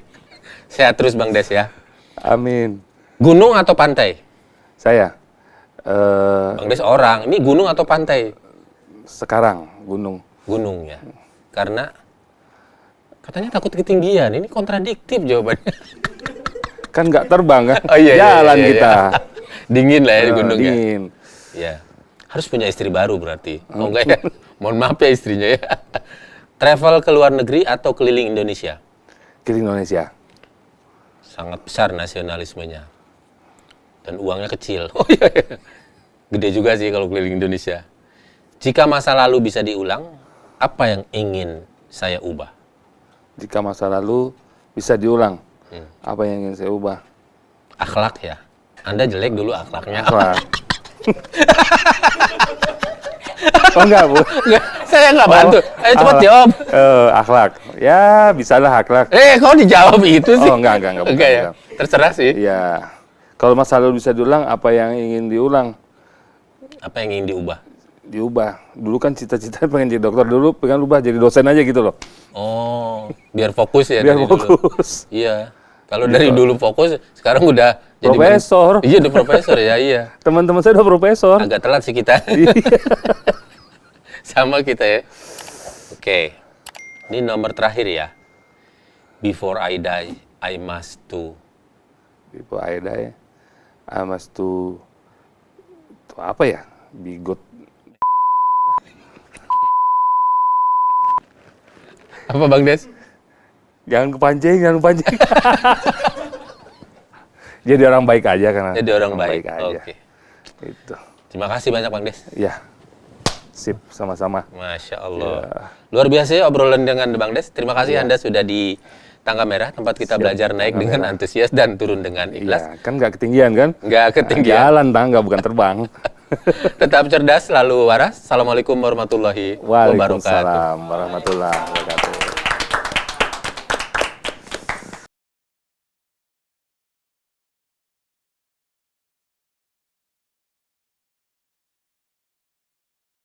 Sehat terus Bang Des ya. Amin. Gunung atau pantai? Saya Bang Des orang, ini gunung atau pantai? sekarang gunung. Gunung ya. Karena katanya takut ketinggian. Ini kontradiktif jawabannya. Kan nggak terbang kan? Oh, iya, Jalan iya, iya, kita. Dingin lah ya di gunung ya. Dingin. Ya. Harus punya istri baru berarti. Oh enggak ya? Mohon maaf ya istrinya ya. Travel ke luar negeri atau keliling Indonesia? Ke Indonesia. Sangat besar nasionalismenya. Dan uangnya kecil. Oh iya, iya. Gede juga sih kalau keliling Indonesia. Jika masa lalu bisa diulang, apa yang ingin saya ubah? Jika masa lalu bisa diulang, apa yang ingin saya ubah? Akhlak ya. Anda jelek dulu akhlaknya. Akhlak. Oh enggak, Bu. Enggak, saya nggak bantu. Ayo cepat jawab. Akhlak. Ya, bisalah akhlak. Kok dijawab itu sih? Oh, enggak, bukan, Enggak ya? bukan. Terserah sih. Iya. Kalau masa lalu bisa diulang, apa yang ingin diulang? Apa yang ingin diubah? Diubah. Dulu kan cita-cita pengen jadi dokter, dulu pengen ubah jadi dosen aja gitu loh. Oh, biar fokus ya Biar dari dulu. fokus. Iya. Kalau dari dulu fokus, sekarang udah jadi Profesor. Iya, udah profesor ya, iya. Teman-teman saya udah profesor. Agak telat sih kita. Iya. Sama kita ya. Oke. Ini nomor terakhir ya. Before I die, I must to. Before I die, I must to apa ya? Be good. Apa Bang Des? Jangan kepancing. Jadi orang baik aja kan. Jadi orang baik. aja. Oke. Itu. Terima kasih banyak Bang Des. Ya. Sip, sama-sama. Masya Allah. Luar biasa ya obrolan dengan Bang Des. Terima kasih Anda sudah di Tangga Merah, tempat kita belajar naik dengan antusias dan turun dengan ikhlas. Ya, kan nggak ketinggian kan? Nggak ketinggian. Jalan tangga bukan terbang. Tetap cerdas, selalu waras. Assalamualaikum warahmatullahi wabarakatuh. Waalaikumsalam warahmatullahi wabarakatuh.